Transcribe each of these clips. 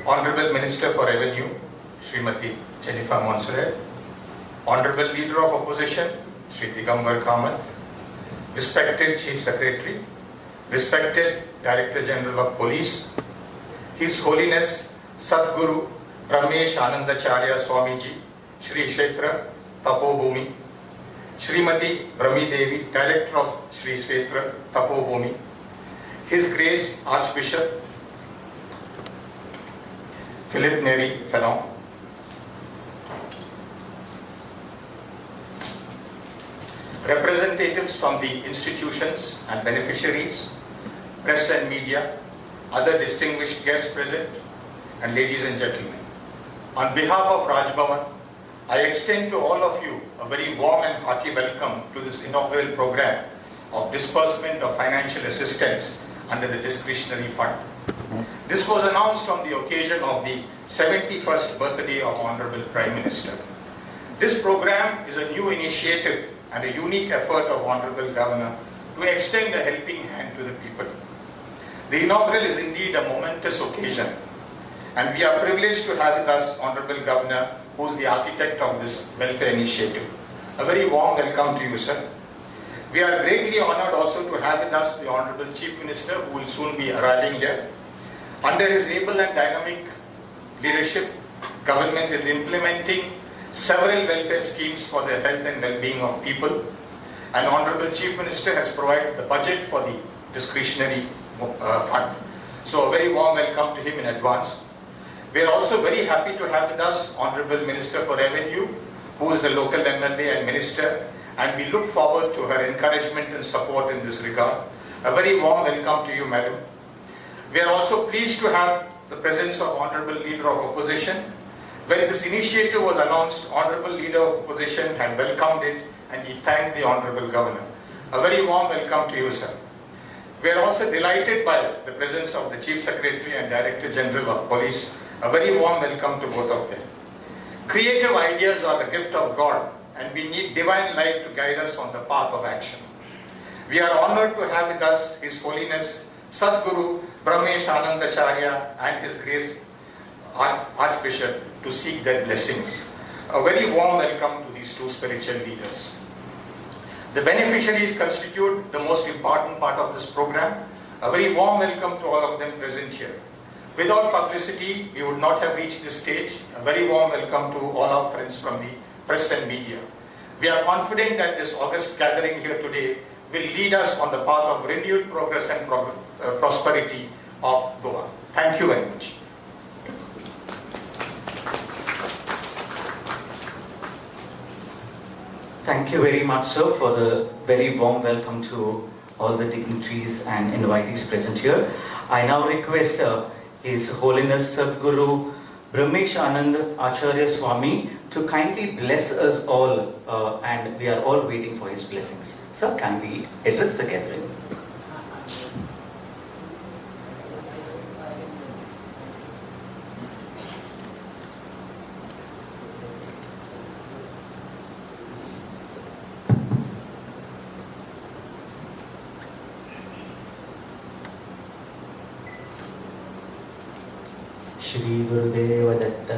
Honorable Minister for Revenue, Srimati Jennifer Monserrat, Honorable Leader of Opposition, Sri Digambar Kamath, respected Chief Secretary, respected Director General of Police, His Holiness Sadguru Brahmesh Anandacharya Swamiji, Shri Kshetra Tapobhumi, Srimati Brahmi Devi, Director of Shri Kshetra Tapobhumi, His Grace Archbishop Philip Neri Fellow, representatives from the institutions and beneficiaries, press and media, other distinguished guests present, and ladies and gentlemen. On behalf of Raj Bhavan, I extend to all of you a very warm and hearty welcome to this inaugural program of disbursement of financial assistance under the discretionary fund. This was announced on the occasion of the 71st birthday of Honorable Prime Minister. This program is a new initiative and a unique effort of Honorable Governor to extend a helping hand to the people. The inaugural is indeed a momentous occasion, and we are privileged to have with us Honorable Governor, who is the architect of this welfare initiative. A very warm welcome to you, sir. We are greatly honored also to have with us the Honorable Chief Minister, who will soon be arriving here. Under his able and dynamic leadership, government is implementing several welfare schemes for the health and well-being of people, and Honorable Chief Minister has provided the budget for the discretionary fund. So a very warm welcome to him in advance. We are also very happy to have with us Honorable Minister for Revenue, who is the local MLA and Minister, and we look forward to her encouragement and support in this regard. A very warm welcome to you, Madam. We are also pleased to have the presence of Honorable Leader of Opposition. When this initiative was announced, Honorable Leader of Opposition had welcomed it and he thanked the Honorable Governor. A very warm welcome to you, sir. We are also delighted by the presence of the Chief Secretary and Director General of Police. A very warm welcome to both of them. Creative ideas are the gift of God, and we need divine light to guide us on the path of action. We are honored to have with us His Holiness Sadguru Brahmesh Anandacharya and His Grace Archbishop to seek their blessings. A very warm welcome to these two spiritual leaders. The beneficiaries constitute the most important part of this program. A very warm welcome to all of them present here. Without publicity, we would not have reached this stage. A very warm welcome to all our friends from the press and media. We are confident that this august gathering here today will lead us on the path of renewed progress and prosperity of Goa. Thank you very much. Thank you very much, sir, for the very warm welcome to all the dignitaries and invitees present here. I now request His Holiness Sadguru Brahmesh Anand Acharya Swami to kindly bless us all, and we are all waiting for his blessings. Sir, can we address the gathering? Shri Gurudev Datta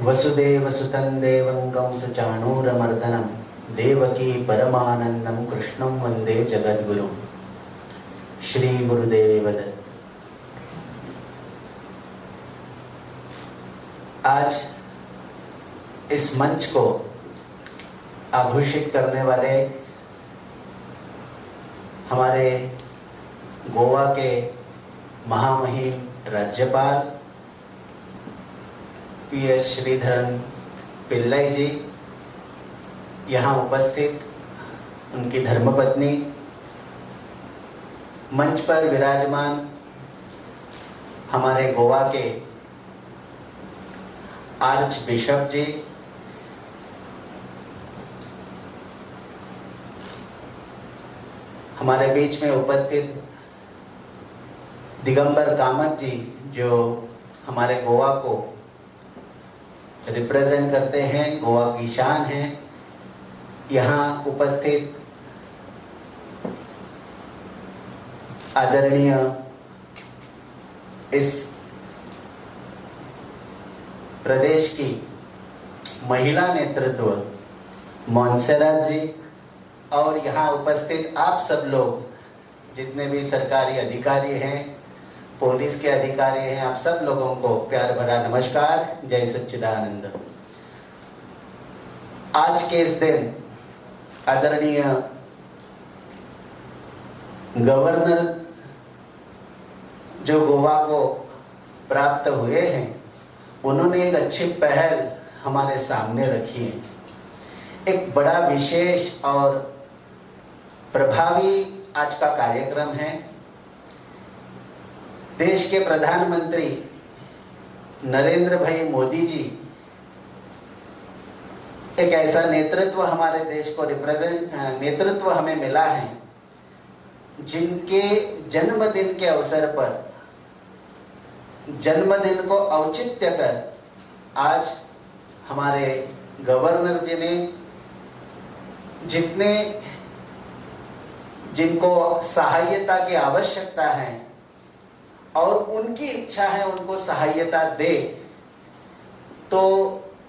Vasudev सुतं देवं कंसचाणूरमर्दनं देवकी परमानंदं कृष्णं वंदे जगद्गुरुं। श्री गुरुदेव दत्त। आज इस मंच को आभूषित करने वाले हमारे गोवा के महामहिम राज्यपाल पी.एस. श्रीधरन पिल्लाई जी, यहाँ उपस्थित उनकी धर्मपत्नी, मंच पर विराजमान हमारे गोवा के आर्च बिशप जी, हमारे बीच में उपस्थित दिगंबर कामत जी, जो हमारे गोवा को रिप्रेजेंट करते हैं, गोवा की शान है। यहाँ उपस्थित आदरणीय इस प्रदेश की महिला नेतृत्व मोन्सेरात जी और यहाँ उपस्थित आप सब लोग जितने भी सरकारी अधिकारी हैं, पुलिस के अधिकारी हैं, आप सब लोगों को प्यार भरा नमस्कार। जय सच्चिदानंद। आज के इस दिन आदरणीय गवर्नर जो गोवा को प्राप्त हुए हैं, उन्होंने एक अच्छी पहल हमारे सामने रखी है। एक बड़ा विशेष और प्रभावी आज का कार्यक्रम है। देश के प्रधानमंत्री नरेंद्र भाई मोदी जी एक ऐसा नेतृत्व हमारे देश को नेतृत्व हमें मिला है, जिनके जन्मदिन के अवसर पर जन्मदिन को औचित्य कर आज हमारे गवर्नर जी ने जिनको सहायता की आवश्यकता है और उनकी इच्छा है उनको सहायता दे, तो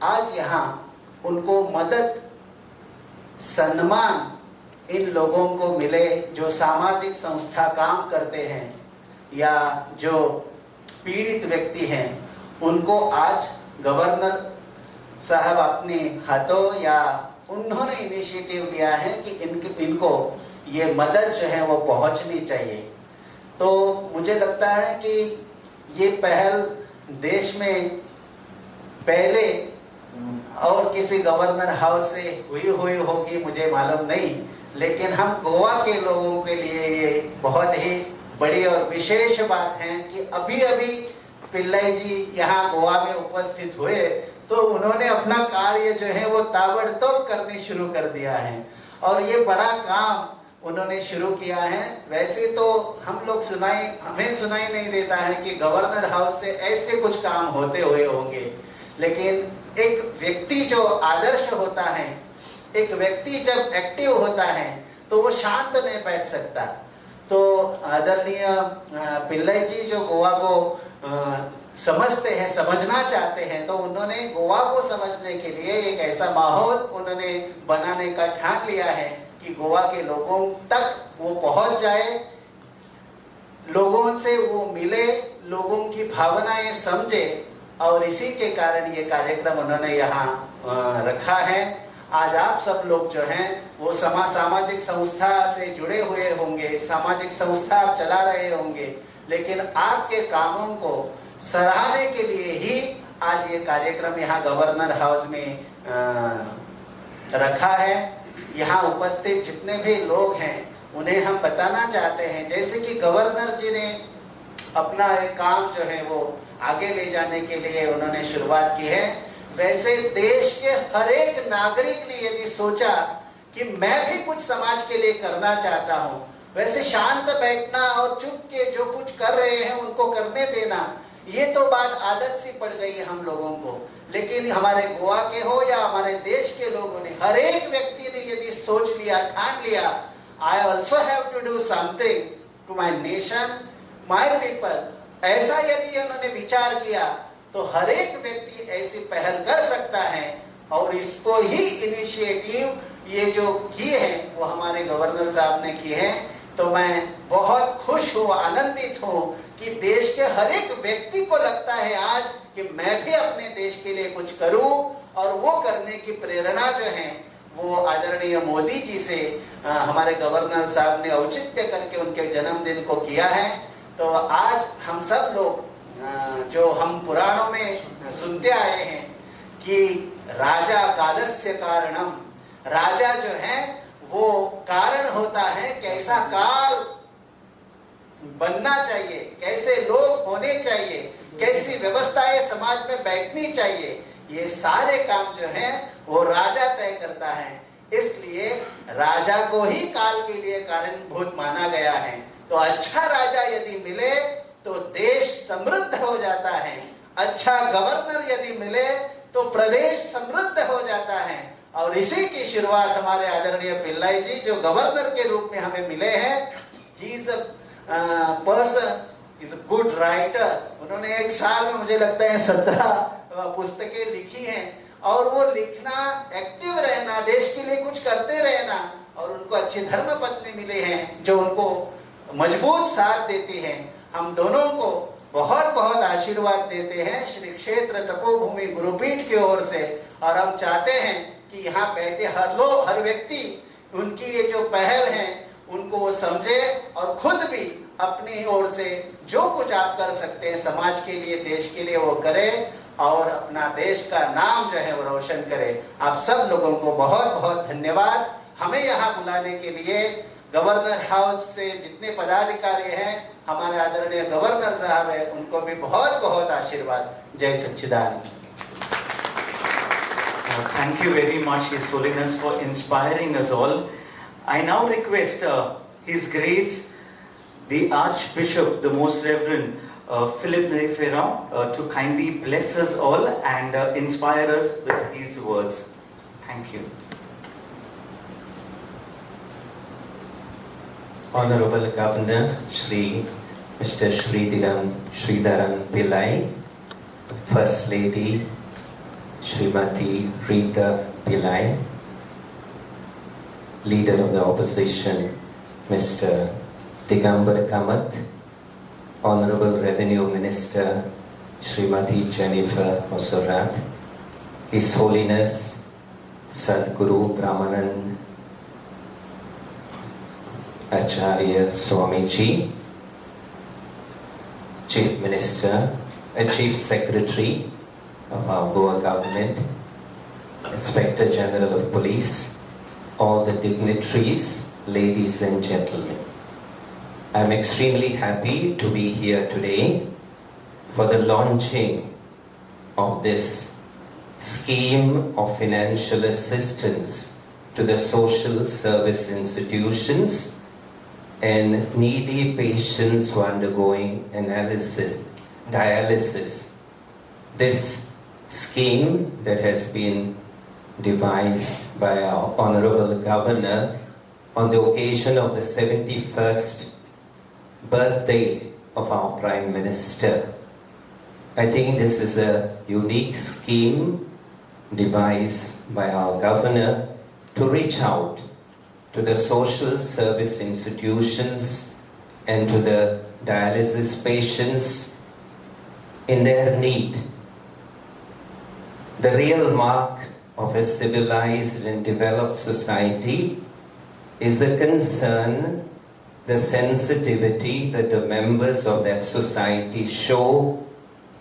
आज यहाँ उनको मदद सम्मान इन लोगों को मिले जो सामाजिक संस्था काम करते हैं या जो पीड़ित व्यक्ति हैं, उनको आज गवर्नर साहब अपने हाथों या उन्होंने इनिशिएटिव लिया है कि इनको ये मदद जो है वो पहुंचनी चाहिए। तो मुझे लगता है कि ये पहल देश में पहले और किसी गवर्नर हाउस से हुई होगी मुझे मालूम नहीं, लेकिन हम गोवा के लोगों के लिए ये बहुत ही बड़ी और विशेष बात है कि अभी अभी पिल्लाई जी यहाँ गोवा में उपस्थित हुए तो उन्होंने अपना कार्य जो है वो ताबड़तोड़ करने शुरू कर दिया है और ये बड़ा काम उन्होंने शुरू किया है। वैसे तो हम लोग हमें सुनाई नहीं देता है कि गवर्नर हाउस से ऐसे कुछ काम होते हुए होंगे, लेकिन एक व्यक्ति जो आदर्श होता है, एक व्यक्ति जब एक्टिव होता है तो वो शांत नहीं बैठ सकता। तो आदरणीय पिल्लाई जी जो गोवा को समझते हैं, समझना चाहते हैं, तो उन्होंने गोवा को समझने के लिए एक ऐसा माहौल उन्होंने बनाने का ठान लिया है कि गोवा के लोगों तक वो पहुंच जाए, लोगों से वो मिले, लोगों की भावनाएं समझे, और इसी के कारण ये कार्यक्रम उन्होंने यहाँ रखा है। आज आप सब लोग जो हैं वो सामाजिक संस्था से जुड़े हुए होंगे, सामाजिक संस्था आप चला रहे होंगे, लेकिन आपके कामों को सराहने के लिए ही आज ये कार्यक्रम यहाँ गवर्नर हाउस में रखा है। यहाँ उपस्थित जितने भी लोग हैं उन्हें हम बताना चाहते हैं, जैसे कि गवर्नर जी ने अपना एक काम जो है वो आगे ले जाने के लिए उन्होंने शुरुआत की है, वैसे देश के हर एक नागरिक ने यदि सोचा कि मैं भी कुछ समाज के लिए करना चाहता हूँ, वैसे शांत बैठना और चुप के जो कुछ कर रहे हैं उनको करने देना, ये तो बात आदत सी पड़ गई है हम लोगों को। लेकिन हमारे गोवा के हो या हमारे देश के लोगों ने, हर एक व्यक्ति ने यदि सोच लिया, ठान लिया, I also have to do something to my nation, my people, ऐसा यदि उन्होंने विचार किया तो हर एक व्यक्ति ऐसी पहल कर सकता है। और इसको ही इनिशिएटिव ये जो किए हैं वो हमारे गवर्नर साहब ने किए हैं। तो मैं बहुत खुश हूँ, आनंदित हूँ कि देश के हर एक व्यक्ति को लगता है आज कि मैं भी अपने देश के लिए कुछ करूं, और वो करने की प्रेरणा जो है वो आदरणीय मोदी जी से हमारे गवर्नर साहब ने औचित्य करके उनके जन्मदिन को किया है। तो आज हम सब लोग जो हम पुराणों में सुनते आए हैं कि राजा कालस्य कारणम, राजा जो है वो कारण होता है, कैसा काल बनना चाहिए, कैसे लोग होने चाहिए, कैसी व्यवस्थाएं समाज में बैठनी चाहिए, ये सारे काम जो है वो राजा तय करता है। इसलिए राजा को ही काल के लिए कारणभूत माना गया है। तो अच्छा राजा यदि मिले तो देश समृद्ध हो जाता है, अच्छा गवर्नर यदि मिले तो प्रदेश समृद्ध हो जाता है। और इसी की शुरुआत हमारे आदरणीय पिल्लाई जी जो गवर्नर के रूप में हमें मिले हैं, he is a person is a good writer. उन्होंने एक साल में मुझे लगता है 17 पुस्तकें लिखी हैं। और वो लिखना, एक्टिव रहना, देश के लिए कुछ करते रहना, और उनको अच्छे धर्म पत्नी मिले हैं जो उनको मजबूत साथ देती हैं। हम दोनों को बहुत बहुत आशीर्वाद देते हैं श्री क्षेत्र तपोभूमि गुरुपीठ की ओर से। और हम चाहते हैं कि यहाँ बैठे हर व्यक्ति उनकी ये जो पहल है उनको वो समझे और खुद भी अपनी ओर से जो कुछ आप कर सकते हैं समाज के लिए, देश के लिए, वो करें और अपना देश का नाम जो है वो रोशन करें। आप सब लोगों को बहुत बहुत धन्यवाद। हमें यहाँ बुलाने के लिए गवर्नर हाउस से जितने पदाधिकारी हैं, हमारे आदरणीय गवर्नर साहब है, उनको भी बहुत बहुत आशीर्वाद। जय सच्चिदानंद। Thank you very much, His Holiness, for inspiring us all. I now request His Grace, the Archbishop, the Most Reverend Philip Neri Ferrand, to kindly bless us all and inspire us with these words. Thank you. Honorable Governor Shri Mr. Sridharan Pillai, First Lady Srimati Rita Pillai, Leader of the Opposition Mr. Digambar Kamath, Honorable Revenue Minister Srimati Jennifer Mosorat, His Holiness Sadguru Brahmanand Acharya Swamiji, Chief Minister, Chief Secretary of our Goa government, Inspector General of Police, all the dignitaries, ladies and gentlemen. I am extremely happy to be here today for the launching of this scheme of financial assistance to the social service institutions and needy patients who are undergoing dialysis. This scheme that has been devised by our Honorable Governor on the occasion of the 71st birthday of our Prime Minister. I think this is a unique scheme devised by our Governor to reach out to the social service institutions and to the dialysis patients in their need. The real mark of a civilized and developed society is the concern, the sensitivity that the members of that society show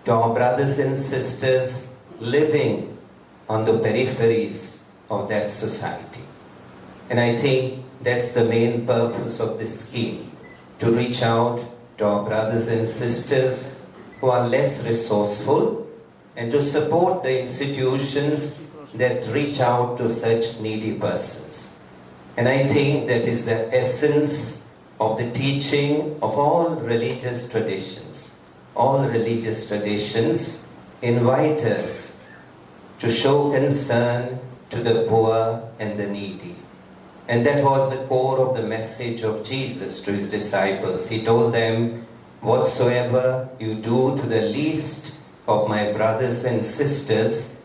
to our brothers and sisters living on the peripheries of that society. And I think that's the main purpose of this scheme, to reach out to our brothers and sisters who are less resourceful and to support the institutions that reach out to such needy persons. And I think that is the essence of the teaching of all religious traditions. All religious traditions invite us to show concern to the poor and the needy. And that was the core of the message of Jesus to his disciples. He told them, whatsoever you do to the least of my brothers and sisters,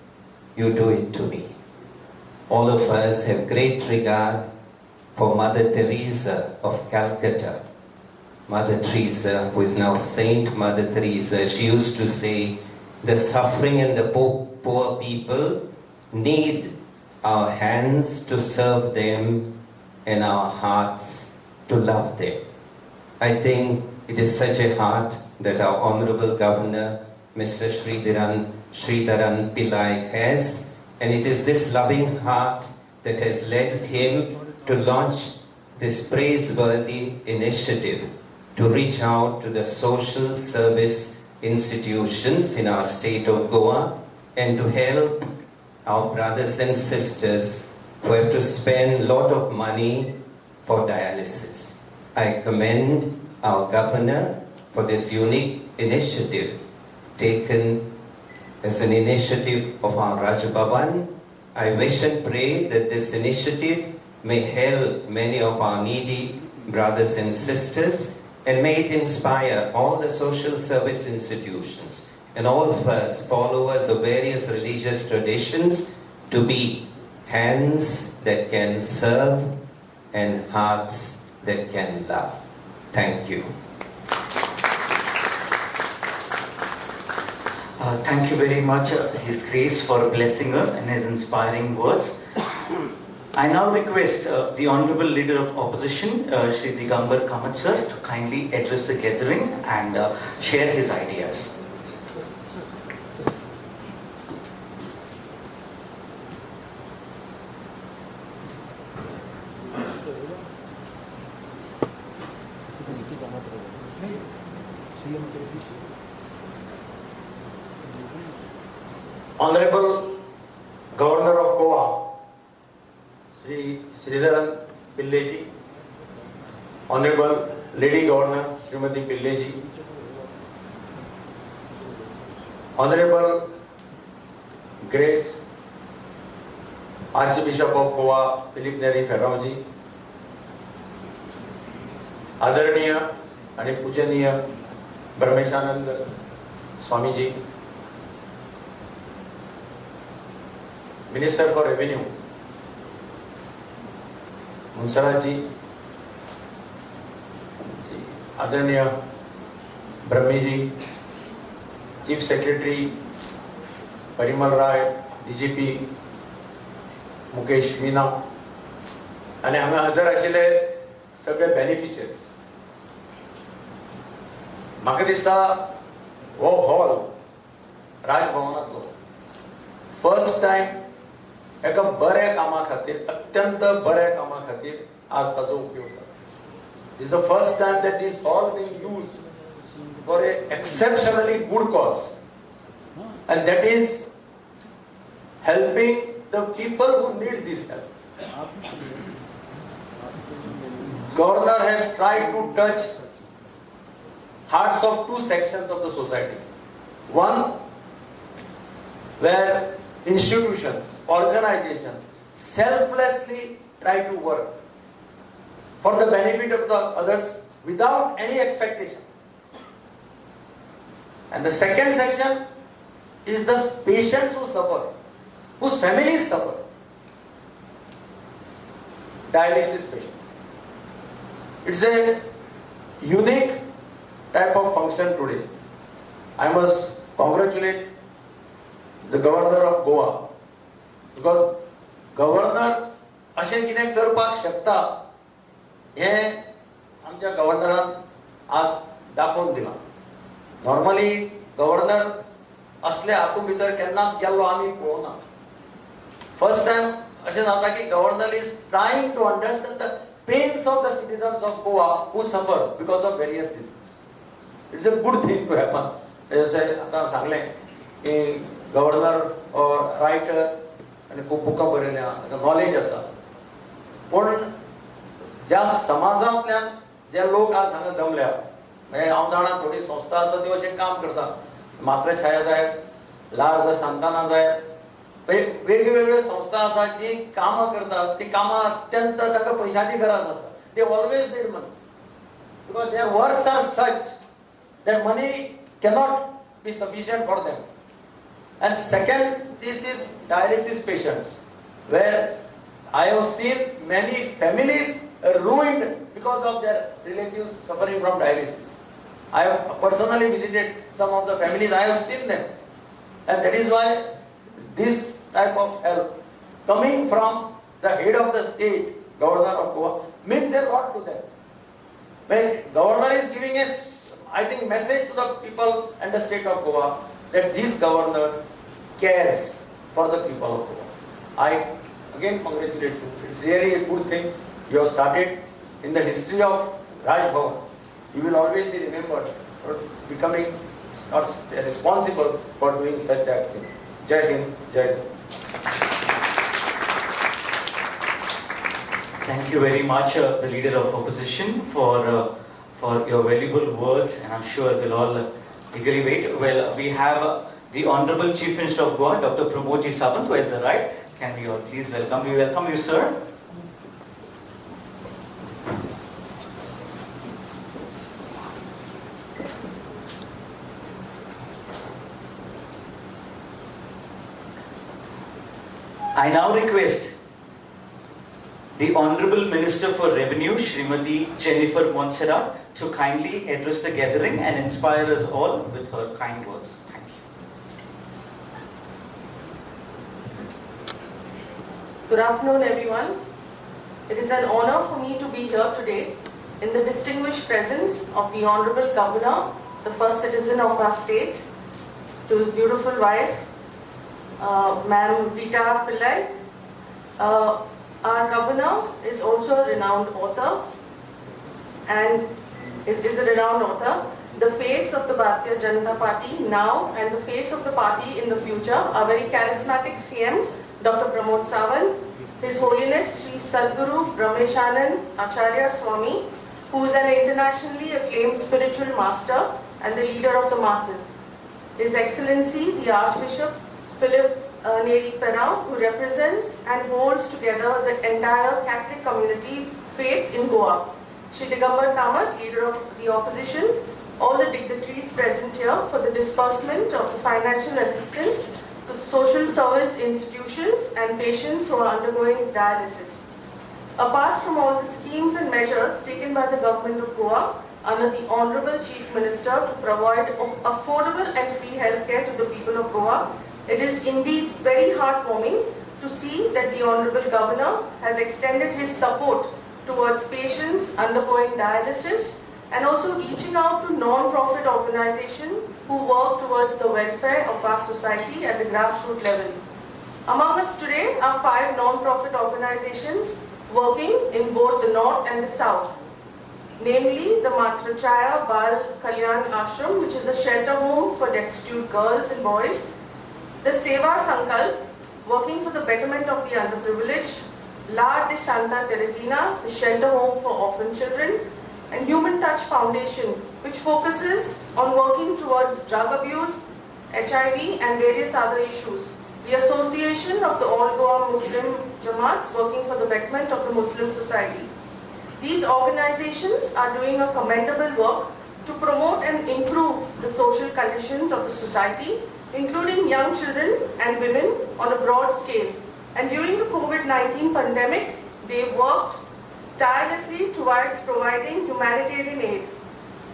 you do it to me. All of us have great regard for Mother Teresa of Calcutta. Mother Teresa, who is now Saint Mother Teresa, she used to say, the suffering and the poor people need our hands to serve them and our hearts to love them. I think it is such a heart that our Honorable Governor, Mr. Sridharan Pillai has, and it is this loving heart that has led him to launch this praiseworthy initiative to reach out to the social service institutions in our state of Goa and to help our brothers and sisters who have to spend a lot of money for dialysis. I commend our governor for this unique initiative taken as an initiative of our Raj Bhavan. I wish and pray that this initiative may help many of our needy brothers and sisters and may it inspire all the social service institutions and all of us, followers of various religious traditions, to be hands that can serve and hearts that can love. Thank you. Thank you very much, His Grace, for blessing us and his inspiring words. I now request the Honorable Leader of Opposition, Shri Digambar Kamath sir, to kindly address the gathering and share his ideas. Honorable Governor of Goa, Sri Sridharan Pilleji, Honorable Lady Governor Srimati Pilleji, Honorable Grace Archbishop of Goa Philip Neri Ferrauji, आदरणीय आणि पूजनीय ब्रह्मेशानंद स्वामीजी, minister for revenue मुंसराज जी, आदरणीय ब्रह्मी जी, chief secretary Parimal Rai, DGP Mukesh Meena आणि हांगा हजर आशिल्ले सगळे beneficiaries. म्हाका दिसता हो हॉल राजभवनातलो फर्स्ट टाइम एका बऱ्या कामा खातीर, अत्यंत बऱ्या कामा खातीर आज ताचो उपयोग जाला. Is the first time that this hall being used for a exceptionally good cause, and that is helping the people who need this help. Governor has tried to touch hearts of two sections of the society. One, where institutions, organizations selflessly try to work for the benefit of the others without any expectation. And the second section is the patients who suffer, whose families suffer. Dialysis patients. It's a unique type of function today. I must congratulate the Governor of Goa, because Governor अशें कितें करपाक शकता हें आमच्या गव्हर्नरान आज दाखोवन दिलां. Normally governor असले हातूंत भितर केन्नाच गेल्लो आमी पळोवना. फर्स्ट टाइम अशें जाता की governor is trying to understand the pains of the citizens of Goa who suffer because of various reasons. It's a good thing to happen. जशें आतां सांगलें की गव्हर्नर रायटर आनी खूब बुकां बरयल्या, ताका नॉलेज आसा. पूण ज्या समाजांतल्यान जे लोक आज हांगा जमल्या, म्हणजे हांव जाणा थोडी संस्था आसा त्यो अशें काम करता. मात्रेछाया जाय, लार्ज द सांताना जाय, वेगवेगळ्यो संस्था आसा जी कामां करतात. ती कामां अत्यंत तांकां पयशांची गरज आसा. They always need money because their works are such that money cannot be sufficient for them. And second, this is dialysis patients, where I have seen many families ruined because of their relatives suffering from dialysis. I have personally visited some of the families. I have seen them, and that is why this type of help coming from the head of the state, Governor of Goa, means a lot to them. When Governor is giving a, I think, message to the people and the state of Goa that this governor cares for the people of Goa. I again congratulate you. It's really a good thing you have started in the history of Raj Bhavan. You will always be remembered for becoming or responsible for doing such a thing. Jai Hind, Jai Hind. Thank you very much, the Leader of Opposition, for your valuable words, and I'm sure we'll all eagerly wait. Well, we have the Honorable Chief Minister of Goa, Dr. Pramod Ji Sawant, who has arrived. Can we all please welcome? We welcome you, sir. I now request the Honorable Minister for Revenue, Srimati Jennifer Montserrat, to kindly address the gathering and inspire us all with her kind words. Thank you. Good afternoon, everyone. It is an honor for me to be here today in the distinguished presence of the Honorable Governor, the first citizen of our state, to his beautiful wife, Ma'am Rita Pillai. Our governor is also a renowned author and is a renowned author. The face of the Bharatiya Janata Party now and the face of the party in the future, our very charismatic CM, Dr. Pramod Sawant, His Holiness Sri Sadguru Brahmeshanand Acharya Swami, who is an internationally acclaimed spiritual master and the leader of the masses. His Excellency, the Archbishop Philip Neri Perau, who represents and holds together the entire Catholic community faith in Goa. Shri Digambar Kamath, leader of the opposition, all the dignitaries present here for the disbursement of the financial assistance to social service institutions and patients who are undergoing dialysis. Apart from all the schemes and measures taken by the government of Goa under the Honorable Chief Minister to provide affordable and free healthcare to the people of Goa, it is indeed very heartwarming to see that the Honorable Governor has extended his support towards patients undergoing dialysis and also reaching out to non-profit organizations who work towards the welfare of our society at the grassroots level. Among us today are 5 non-profit organizations working in both the north and the south, namely the Matrachaya Bal Kalyan Ashram, which is a shelter home for destitute girls and boys, the Seva Sankalp, working for the betterment of the underprivileged, La de Santa Teresina, the shelter home for orphan children, and Human Touch Foundation, which focuses on working towards drug abuse, HIV and various other issues. The Association of the All Goa Muslim Jamaats, working for the betterment of the Muslim society. These organizations are doing a commendable work to promote and improve the social conditions of the society, including young children and women on a broad scale. And during the COVID-19 pandemic, they worked tirelessly towards providing humanitarian aid.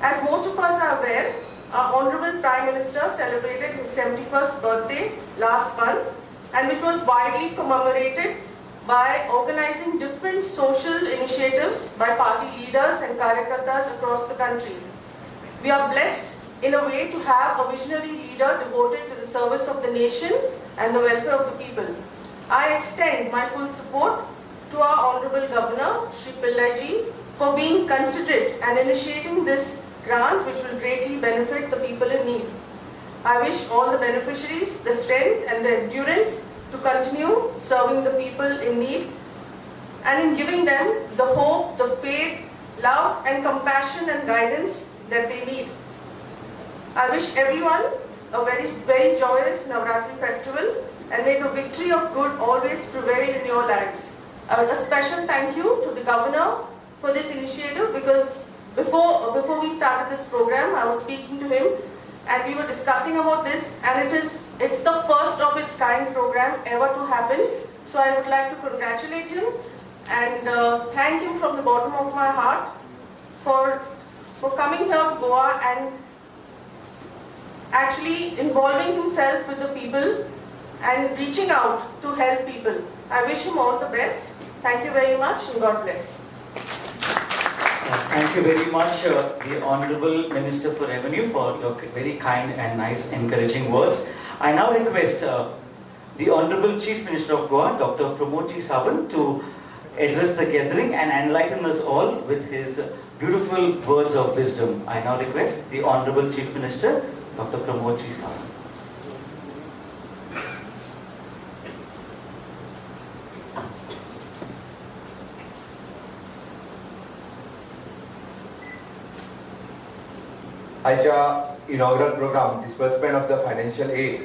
As most of us are aware, our Honorable Prime Minister celebrated his 71st birthday last month, and which was widely commemorated by organizing different social initiatives by party leaders and karyakartas across the country. We are blessed in a way to have a visionary leader devoted to the service of the nation and the welfare of the people. I extend my full support to our Honorable Governor, Shri Pillai ji, for being considerate and initiating this grant which will greatly benefit the people in need. I wish all the beneficiaries the strength and the endurance to continue serving the people in need and in giving them the hope, the faith, love and compassion and guidance that they need. I wish everyone a very, very joyous Navratri festival and may the victory of good always prevail in your lives. A special thank you to the Governor for this initiative, because before we started this program, I was speaking to him and we were discussing about this, and it's the first of its kind program ever to happen. So I would like to congratulate him and thank him from the bottom of my heart for coming here to Goa and actually involving himself with the people and reaching out to help people. I wish him all the best. Thank you very much and God bless. Thank you very much, the Honorable Minister for Revenue, for your very kind and nice encouraging words. I now request the Honorable Chief Minister of Goa, Dr. Pramod Sawant, to address the gathering and enlighten us all with his beautiful words of wisdom. I now request the Honorable Chief Minister, Dr. Pramod Sawant. आयच्या inaugural programme disbursement of the financial aid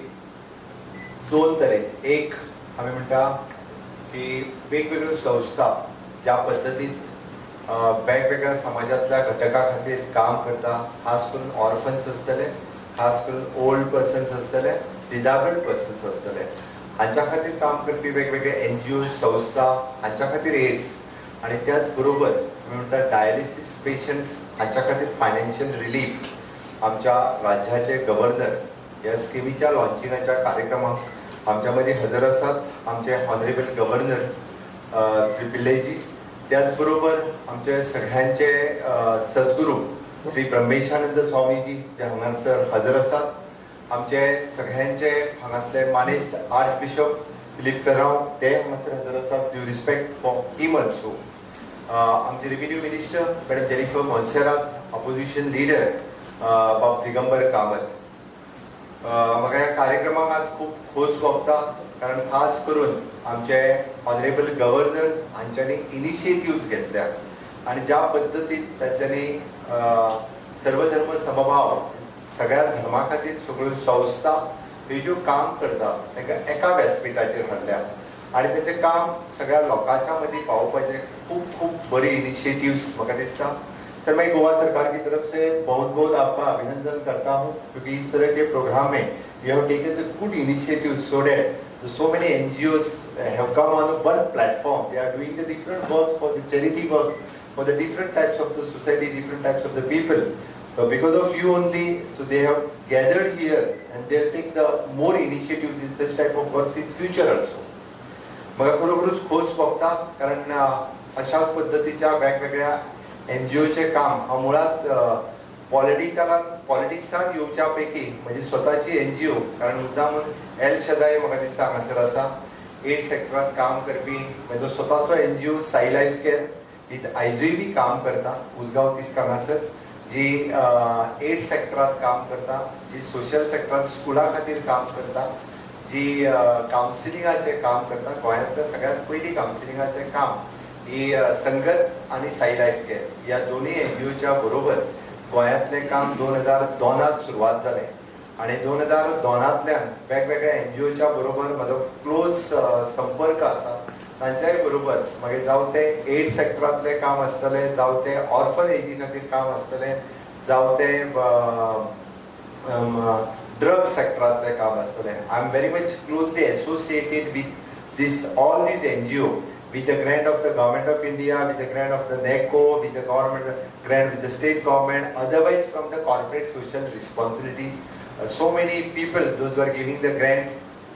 दोन तरेन एक आमी म्हणटा की वेगवेगळ्यो संस्था ज्या पद्दतीन वेगवेगळ्या समाजातल्या घटका खातीर काम करता, खास करून ऑर्फन्स आसतले, खास करून ओल्ड पर्सन्स आसतले, डिजेबल्ड पर्सन्स आसतले, हांच्या खातीर काम करपी वेगवेगळे NGO संस्था हांच्या खातीर एड्स आणि त्याच बरोबर आमी म्हणटा डायलिसीस पेशंट्स हांच्या खातीर फायनान्शियल रिलीफ आमच्या राज्याचे गव्हर्नर ह्या स्किमीच्या लॉन्चिंगाच्या कार्यक्रमाक आमच्या मदीं हजर आसात आमचे ऑनरेबल गव्हर्नर श्री पिल्लेजी. त्याच बरोबर आमचे सगळ्यांचे सद्गुरू श्री ब्रह्मेशानंद स्वामीजी जे हांगासर हजर आसात. आमचे सगळ्यांचे हांगासले मानेस्त आर्च बिशप फिलीप फेरांव ते हांगासर हजर आसात. Due respect for him also. आमचे revenue minister madam Jennifer Monserrate, opposition leader Bab Digambar Kamat. म्हाका ह्या कार्यक्रमाक आज खूब खोस भोगता कारण खास करून आमचे ऑनरेबल गव्हर्नर हांच्यांनी इनिशिएटिव्स घेतल्या आणि ज्या पद्दतीन तांच्यांनी सर्वधर्म समभाव सगळ्या धर्मा खातीर सगळ्यो संस्था ह्यो ज्यो काम करता तांकां एका व्यासपीठाचेर हाडल्या आणि ताचें काम सगळ्या लोकांच्या मदीं पावोवपाचें खूब बरी इनिशिएटिव्स म्हाका दिसता. सर मैं गोवा सरकार की तरफ से बहुत बहुत आपका अभिनंदन करता हूँ क्योंकि इस तरह के प्रोग्राम में you have taken the good initiative so that so many NGOs have come on one platform. They are doing the different work for the charity work for the different types of the society, different types of the people. So because of you only, so they have gathered here and they'll take the more initiatives in such type of works in future also. म्हाका खरोखरूच खोस भोगता कारण अशाच पद्दतीच्या वेगवेगळ्या NGOचे काम हांव मुळात पॉलिटिक्सान येवच्या पैकी म्हणजे स्वताची NGO कारण मुद्दामून एल शदाय म्हाका दिसता हांगासर आसा. एड सेक्टरांत काम करपी म्हजो स्वताचो NGO साई लायफ केअर आयजूय बी काम करता उसगांव तिस्क हांगासर जी एड सेक्टरांत काम करता, जी सोशल सेक्टरांत स्कुला खातीर काम करता, जी कावन्सिलिंगाचें काम करता. गोंयांतल्या सगळ्यांत पयलीं कावन्सिलिंगाचें काम ही संगत आणि साई लायफ केअर ह्या दोन्ही NGOच्या बरोबर गोंयांतलें काम 2002 सुरवात जालें आणि 2002तल्यान वेगवेगळ्या NGOच्या बरोबर म्हजो क्लोज संपर्क आसा. तांच्याय बरोबरच मागीर जावं ते एड सेक्टरांतलें काम आसतलें, जावं ते ऑर्फन एजी खातीर काम आसतलें, जावं ते ड्रग सेक्टरांतलें काम आसतलें. I am very much closely associated with all these NGO with the grant of the government of India, with the grant of the NECO, with the government grant with the state government, otherwise from the corporate social responsibilities. So many people, those who are giving the grants,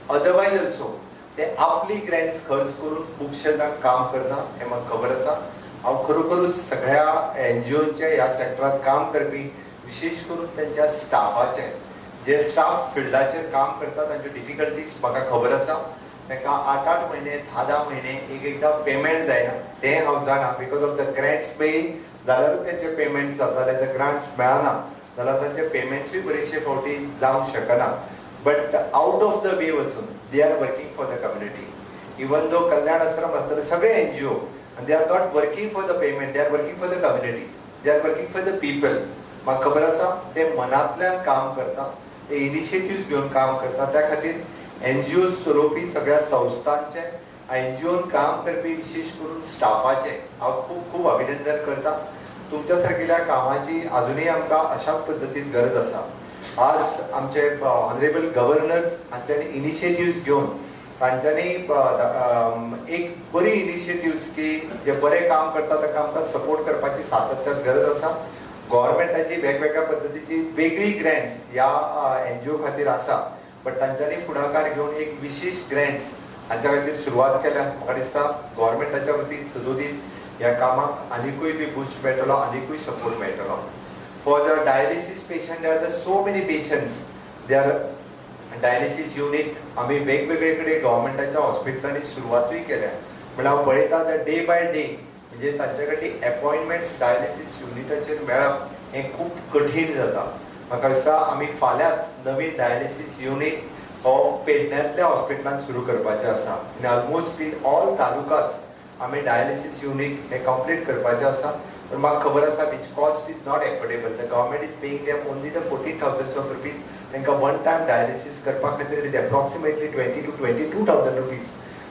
otherwise also, they आपली grants खर्च करून खूबशे जाण काम करता हें म्हाका खबर आसा. हांव खरोखरूच सगळ्या NGOचे ह्या सेक्टरांत काम करपी विशेष करून त्यांच्या स्टाफाचे जे स्टाफ फिल्डाचेर काम करता तांच्यो डिफिकल्टीज म्हाका खबर आसा. तांकां 8-8 म्हयने 10-10 म्हयने एकदां पेमेंट जायना तें हांव जाणा. बिकॉज ऑफ द ग्रांट्स पे जाल्यारूच तेंचे पेमेंट जाताले. द ग्रांट्स मेळना जाल्यार तांचे पेमेंट्सूय बरेचशे फावटी जावंक शकना. But out of the way वचून they are working for the community. Even though Kalyan आश्रम आसतले सगळे NGO and they are not working for the payment, they are working for the community, they are working for the people. म्हाका खबर आसा ते मनांतल्यान काम करता, ते इनिशिएटिव्ह घेवन काम करता. त्या खातीर NGOs चलोवपी सगळ्या संस्थांचे NGOन काम करपी विशेष करून स्टाफाचे हांव खूब अभिनंदन करता. तुमच्या सारकेल्या कामाची अजूनही आमकां अशाच पद्दतीन गरज आसा. आज आमचे ऑनरेबल गव्हर्नर्स हांच्यांनी इनिशिएटिव्ह घेवन तांच्यांनी एक बरी इनिशिएटिव्स की जे बरे काम करता ताका आमकां सपोर्ट करपाची सातत्यान गरज आसा. गव्हर्नमेंटाची वेगवेगळ्या पद्दतीची वेगळी ग्रँट्स ह्या NGO खातीर आसा बट तांच्यांनी फुडाकार घेवन एक विशेष ग्रँट्स हांच्या खातीर सुरवात केल्या. म्हाका दिसता गव्हर्नमेंटाच्या वतीन सदोदीन ह्या कामाक आनिकूय बी बूस्ट मेळटलो, आनिकूय सपोर्ट मेळटलो. For the dialysis patient there are the so many patients they are dialysis unit आमी वेगवेगळे कडेन गव्हर्नमेंटाच्या हॉस्पिटलांनी सुरवातूय केल्या. म्हळ्यार हांव पळयता द डे बाय डे म्हणजे तांचे कडेन अपॉयंटमेंट्स डायलिसीस युनिटाचेर मेळप हें खूब कठीण जाता. म्हाका दिसता आमी फाल्यांच नवीन डायलिसीस युनिट हो पेडण्यांतल्या हॉस्पिटलांत सुरू करपाचें आसा. इन ऑलमोस्ट इन ऑल तालुकास आमी डायलिसीस युनिट हें कंप्लीट करपाचें आसा. पण म्हाका खबर आसा which cost is not affordable. The government is paying them only the 14,000 of rupees. तांकां वन टायम डायलिसीस करपा खातीर it is approximately 20,000 to 22,000 rupees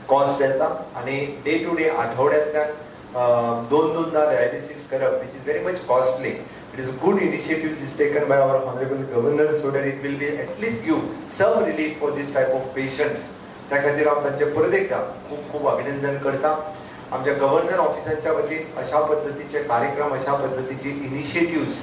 cost येता आनी डे टू डे आठवड्यांतल्यान 2-2दा डायलिसीस करप which is very much costly. It is a good initiative is taken by our honorable governor so that it will be at least give some relief for this type of patients त्या खातीर हांव तांचे परत एकदा खूब खूब अभिनंदन करता. आमच्या गव्हर्नर ऑफिसाच्या वतीन अशा पद्दतीचे कार्यक्रम, अशा पद्दतीची इनिशिएटिव्ज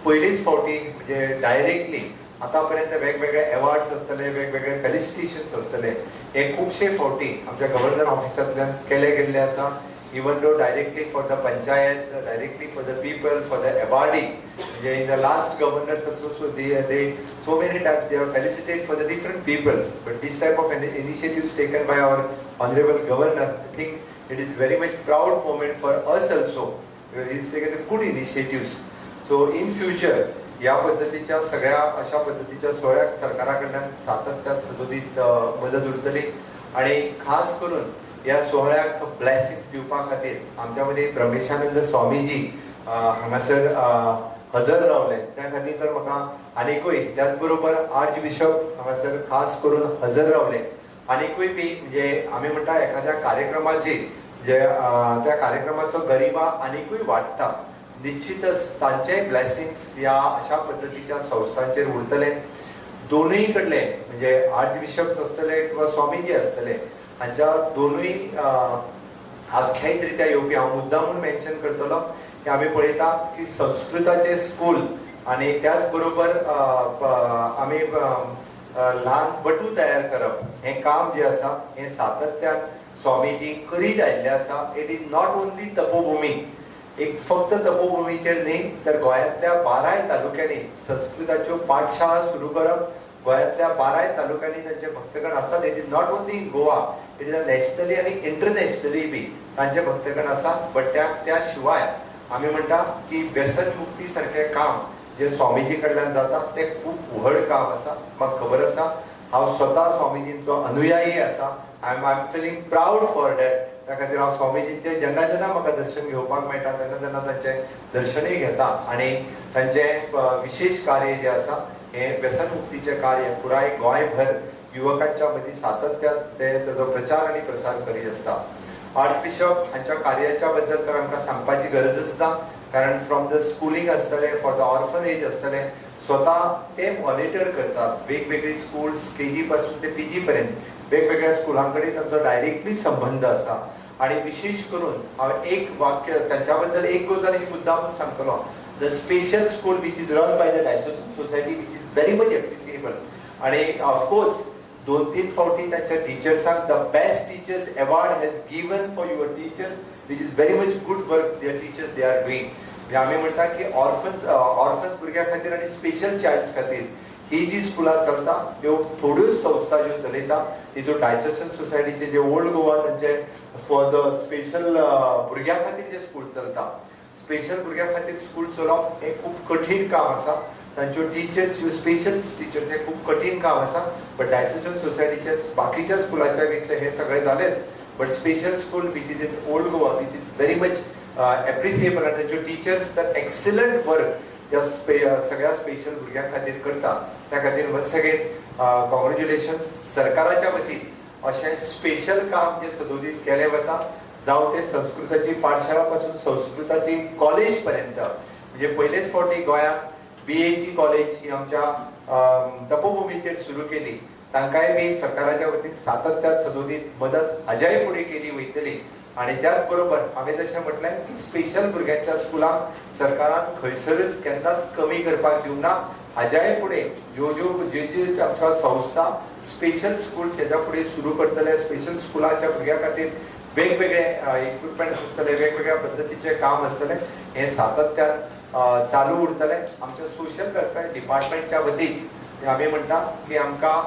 पयलींच फावटी म्हणजे डायरेक्टली आतापर्यंत वेगवेगळे अवॉर्ड्स आसतले, वेगवेगळे फेलिसिटेशन्स आसतले, हे खुबशे फावटी आमच्या गव्हर्नर ऑफिसांतल्यान केले गेल्ले आसा. Even though directly for the panchayat, directly for the people, for the awardee, in the last governors also, so they so many times they have felicitate for the different peoples. But this type of initiatives taken by our honorable governor, I think it is very much proud moment for us also, because he has taken the good initiatives. So in future, या पद्धतीच्या सगळ्या अशा पद्धतीच्या सोहळ्याक सरकाराकडल्यान सातत्यान सदोदीत मदत उरतली. आणि खास करून या सोहळ्याक ब्लेसिंग्स दिवपा खातीर आमच्या मदीं ब्रह्मेशानंद स्वामीजी हांगासर हजर रावले. त्या खातीर तर म्हाका आनिकूय त्याच बरोबर आर्च बिशप हांगासर खास करून हजर रावले. आनिकूय बी म्हणजे आमी म्हणटा एखाद्या कार्यक्रमाची जे त्या कार्यक्रमाचो गरिमा आनिकूय वाडटा. निश्चितच तांचे ब्लेसिंग्स या अशा पद्धतीच्या संस्थांचेर उरतले. दोनूय कडले म्हणजे आर्च बिशप्स आसतले किंवा स्वामीजी आसतले, हांच्या दोनूय आख्यायित रित्या हांव मुद्दामून मेन्शन करतलो की आमी पळयता की संस्कृताचे स्कूल आणि त्याच बरोबर आमी ल्हान बटू तयार करप हें काम जें आसा हें सातत्यान स्वामीजी करीत आयिल्लें आसा. इट इज नॉट ओन्ली तपोभुमी, एक फक्त तपोभुमीचेर न्ही तर गोंयांतल्या 12 तालुक्यांनी संस्कृताच्यो पाठशाळा सुरू करप. गोंयांतल्या 12 तालुक्यांनी तांचे भक्तगण आसात. It is not only in Goa, it is nationally आणि इंटरनॅशनली बी तांचे भक्तगण आसात. बट त्या शिवाय आमी म्हणटा की व्यसन मुक्ती सारखें काम जे स्वामीजी कडल्यान जाता ते खूब व्हड काम आसा. म्हाका खबर आसा, हांव स्वता स्वामीजींचो अनुयायी आसा. I am feeling proud for that. त्या खातीर हांव स्वामीजींचे जेन्ना जेन्ना म्हाका दर्शन घेवपाक मेळटा तेन्ना तेन्ना तांचें दर्शनय घेता. आनी तांचें विशेष कार्य जें आसा हें व्यसन मुक्तीचें कार्य पुराय गोंयभर युवकांच्या मदीं सातत्यान तेजो प्रचार आनी प्रसार करीत आसता. आर्च बिशप हांच्या कार्याच्या बद्दल तर आमकां सांगपाची गरजच ना, कारण फ्रॉम द स्कुलींग आसतलें, फॉर द ऑर्फनेज आसतलें, स्वता ते मॉनिटर करतात. वेगवेगळी स्कूल्स KG पासून ते PG पर्यंत वेगवेगळ्या स्कुलां कडेन तांचो डायरेक्टली संबंध आसा. आणि विशेष करून हांव एक वाक्य त्यांच्या बद्दल एक गजाल मुद्दाम सांगतलो. The special school which is run by the diocesan society which is very much appreciable. आणि ऑफकोर्स 2-3 फावटी त्यांच्या टीचर्सांक the best teachers award has given for your teachers which is very much good work their teachers they are doing. म्हणजे आमी म्हणटा की orphans भुरग्यां खातीर आणि स्पेशल चायल्ड्स खातीर ही जी स्कुलां चलता त्यो थोड्योच संस्था ज्यो चलयता तितून डायसोसियन सोसायटीचे जे ओल्ड गोवा तांचे फॉर द स्पेशल भुरग्यां खातीर जे स्कूल चलता, स्पेशल भुरग्यां खातीर स्कूल चलोवप हें खूब कठीण काम आसा. तांच्यो टीचर्स ह्यो स्पेशल टीचर्स हें खूब कठीण काम आसा. बट डायसोसियन सोसायटीच्या बाकीच्या स्कुलाच्या पेक्षा हें सगळें जालेंच. But special school which is in old Goa which is very much appreciable. आनी तांच्यो टीचर्स तर एक्सलंट वर्क त्या सगळ्या स्पेशल भुरग्यां खातीर करता. त्या खातीर वन्स अगेन कॉंग्रॅच्युलेशन्स. सरकाराच्या वतीन अशें स्पेशल काम जे सदोदीत केलें वता, जावं ते संस्कृताची पाठशाळा पासून संस्कृताची कॉलेज पर्यंत. म्हणजे पयलेच फावटी गोंयांत BAची कॉलेज ही आमच्या तपोभुमीचेर सुरू केली. तांकांय बी सरकाराच्या वतीन सातत्यान सदोदीत मदत हाज्याय फुडें केली वयतली. आणि त्याच बरोबर हांवें जशें म्हटलें की स्पेशल भुरग्यांच्या स्कुलांक सरकारान खंयसरच केन्नाच कमी करपाक दिवंक ना. हाज्याय फुडें ज्यो आमच्या संस्था स्पेशल स्कूल्स हेच्या फुडें सुरू करतले, स्पेशल स्कुलाच्या भुरग्यां खातीर वेगवेगळे इक्विपमेंट्स आसतले, वेगवेगळ्या पद्दतीचें काम आसतलें, हें सातत्यान चालू उरतलें. आमच्या सोशल वेलफेअर डिपार्टमेंटच्या वतीन आमी म्हणटा की आमकां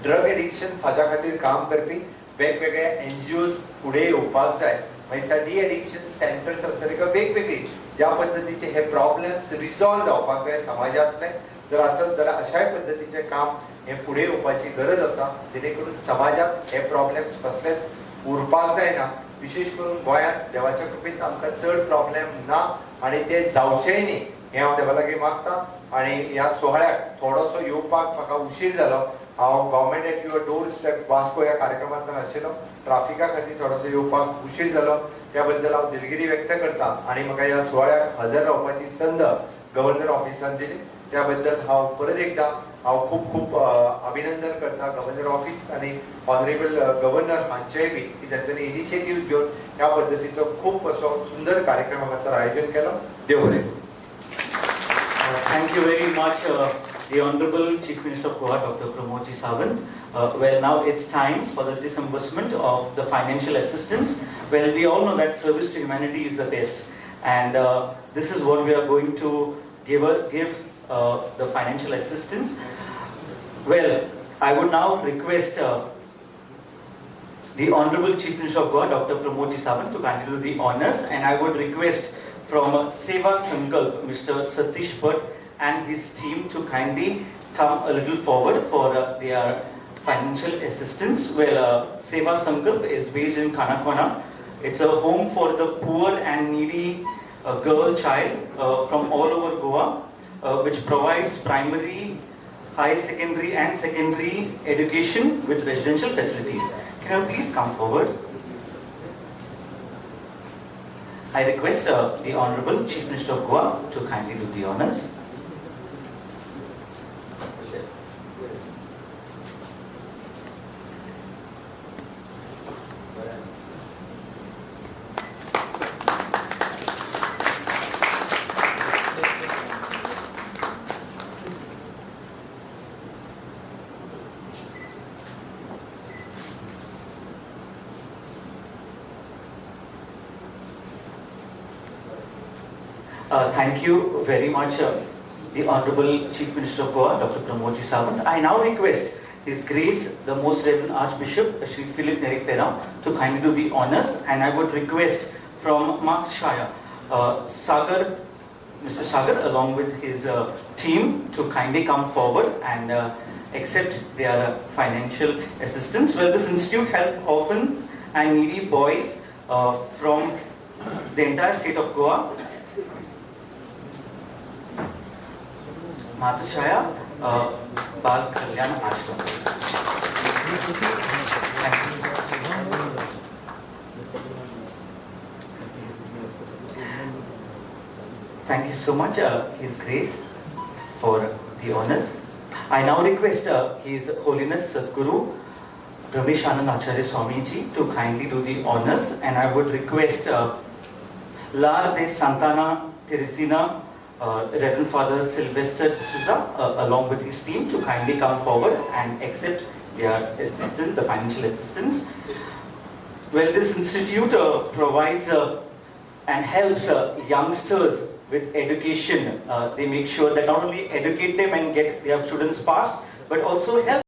ड्रग एडिक्शन हाज्या खातीर काम करपी वेगवेगळे NGOs फुडें येवपाक जाय. मागीर डी एडिक्शन सेंटर्स आसतले किंवा वेगवेगळी ज्या पद्दतीचे हे प्रॉब्लेम्स रिजॉल्व जावपाक जाय समाजांतले जर आसत जाल्यार अशाय पद्दतीचें काम हे फुडें येवपाची गरज आसा, जेणे करून समाजात हे प्रॉब्लेम्स कसलेच उरपाक जायना. विशेष करून गोंयांत देवाच्या कृपेन आमकां चड प्रॉब्लेम ना आणि ते जावचेय न्ही हें हांव देवा लागीं मागतां. आणि ह्या सोहळ्याक थोडोसो येवपाक म्हाका उशीर जालो. हांव government at your doorstep Vasco ह्या कार्यक्रमांतल्यान आशिल्लो. ट्राफिका खातीर थोडोसो येवपाक उशीर जालो, त्या बद्दल हांव दिलगिरी व्यक्त करतां. आणि म्हाका ह्या सोहळ्याक हजर रावपाची संद गव्हर्नर ऑफिसान दिली. त्याबद्दल हांव परत एकदा हांव खूब खूब अभिनंदन करता गव्हर्नर ऑफिस आणि ऑनरेबल गव्हर्नर हांचेय बी की तांच्यांनी इनिशिएटीव घेवन ह्या पद्दतीचो खूब असो सुंदर कार्यक्रम हांगासर आयोजन केलो. देव बरें. Thank you very much, the Honorable Chief Minister of Goa, Dr. Pramod Ji Sawant. Well, now it's time for the disbursement of the financial assistance. Well, we all know that service to humanity is the best, and this is what we are going to give the financial assistance. Well, I would now request the Honorable Chief Minister of Goa, Dr. Pramod Ji Sawant, to kindly do the honors, and I would request from Seva Sankalp, Mr. Satish Bhatt and his team to kindly come a little forward for their financial assistance. Well, Seva Sankalp is based in Kanakona. It's a home for the poor and needy girl child from all over Goa, which provides primary, high secondary and secondary education with residential facilities. Can you please come forward? I request the Honorable Chief Minister of Goa to kindly do the honors. Thank you very much, the Honorable Chief Minister of Goa, Dr. Pramod Ji Sawant. I now request His Grace, the Most Reverend Archbishop, Shri Philip Neri Pera, to kindly do the honors, and I would request from Mark Shire, Sagar, Mr. Sagar, along with his team, to kindly come forward and accept their financial assistance. Well, this institute helps orphans and needy boys from the entire state of Goa. Matashaya Bal Kalyan Ashram. Thank you so much, His Grace, for the honors. I now request His Holiness Sadguru Ramesh Anand Acharya Swamiji to kindly do the honors, and I would request Lar de Santana Teresina, Reverend Father Sylvester D'Souza, along with his team, to kindly come forward and accept their assistance, the financial assistance. Well, this institute provides and helps youngsters with education. They make sure that not only educate them and get their students passed, but also help